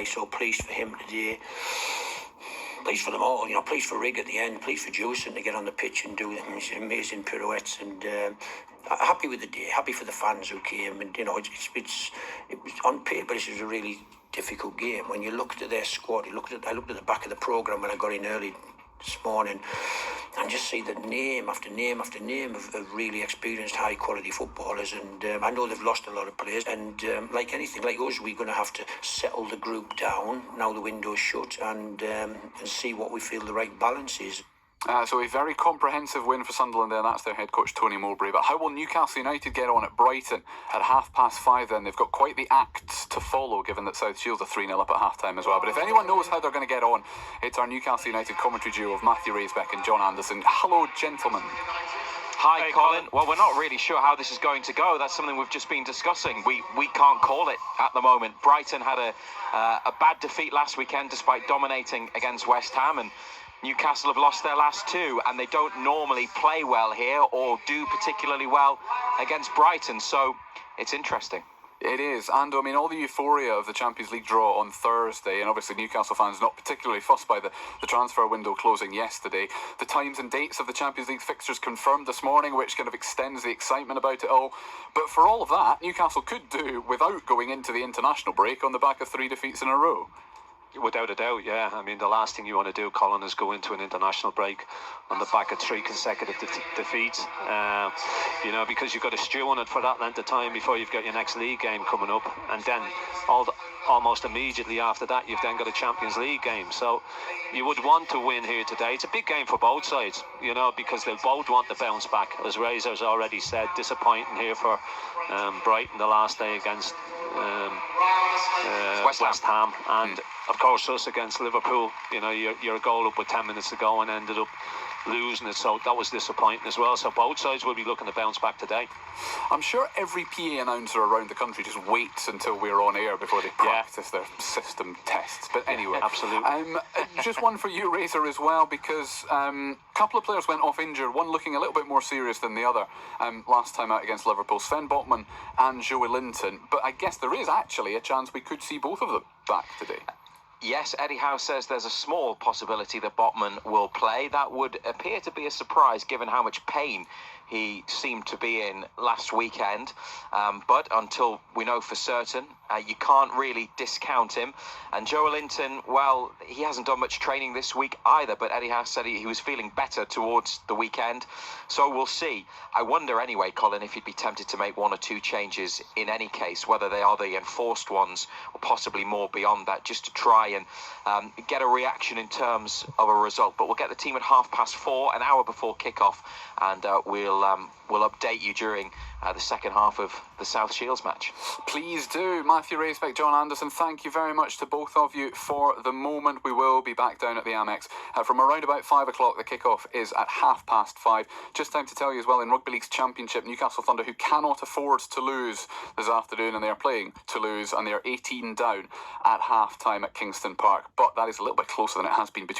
So pleased for him today. Pleased for them all, pleased for Rig at the end, pleased for Jewison to get on the pitch and do his amazing pirouettes, and happy with the day, happy for the fans who came, and it was on paper this was a really difficult game. When you looked at their squad, I looked at the back of the programme when I got in early this morning, and just see that name after name after name of really experienced high quality footballers, and I know they've lost a lot of players, and like anything, like us, we're going to have to settle the group down now the window's shut, and see what we feel the right balance is. So a very comprehensive win for Sunderland there. That's their head coach Tony Mowbray. But how will Newcastle United get on at Brighton at 5:30 then? They've got quite the act to follow, given that South Shields are 3-0 up at half-time as well. But if anyone knows how they're going to get on, it's our Newcastle United commentary duo of Matthew Raisbeck and John Anderson. Hello, gentlemen. Hi, hey, Colin. Well, we're not really sure how this is going to go. That's something we've just been discussing. We can't call it at the moment. Brighton had a bad defeat last weekend despite dominating against West Ham, and Newcastle have lost their last two, and they don't normally play well here or do particularly well against Brighton, so it's interesting. It is, and I mean, all the euphoria of the Champions League draw on Thursday, and obviously Newcastle fans not particularly fussed by the transfer window closing yesterday. The times and dates of the Champions League fixtures confirmed this morning, which kind of extends the excitement about it all. But for all of that, Newcastle could do without going into the international break on the back of 3 defeats in a row. Without a doubt, yeah. I mean, the last thing you want to do, Colin, is go into an international break on the back of 3 consecutive defeats. Because you've got to stew on it for that length of time before you've got your next league game coming up. And then almost immediately after that, you've then got a Champions League game. So you would want to win here today. It's a big game for both sides, because they'll both want to bounce back. As Razor's already said, disappointing here for Brighton the last day against West Ham, and of course us against Liverpool. You're a goal up with 10 minutes to go and ended up losing it, so that was disappointing as well. So both sides will be looking to bounce back today. I'm sure every PA announcer around the country just waits until we're on air before they practice their system tests. But anyway, absolutely. Just one for you, Razor, as well, because a couple of players went off injured, one looking a little bit more serious than the other last time out against Liverpool, Sven Botman and Joey Linton. But I guess there is actually a chance we could see both of them back today. Yes, Eddie Howe says there's a small possibility that Botman will play. That would appear to be a surprise given how much pain he seemed to be in last weekend. But until we know for certain, you can't really discount him. And Joe Linton, well, he hasn't done much training this week either, but Eddie Howe said he was feeling better towards the weekend. So we'll see. I wonder anyway, Colin, if you'd be tempted to make 1 or 2 changes in any case, whether they are the enforced ones or possibly more beyond that, just to try and get a reaction in terms of a result. But we'll get the team at 4:30, an hour before kickoff, and we'll update you during the second half of the South Shields match. Please do. Matthew Raisbeck, John Anderson, thank you very much to both of you for the moment. We will be back down at the Amex from around about 5 o'clock. The kickoff is at 5:30. Just time to tell you as well, in Rugby League's Championship, Newcastle Thunder, who cannot afford to lose this afternoon, and they are playing Toulouse, and they are 18 down at half-time at Kingston Park. But that is a little bit closer than it has been between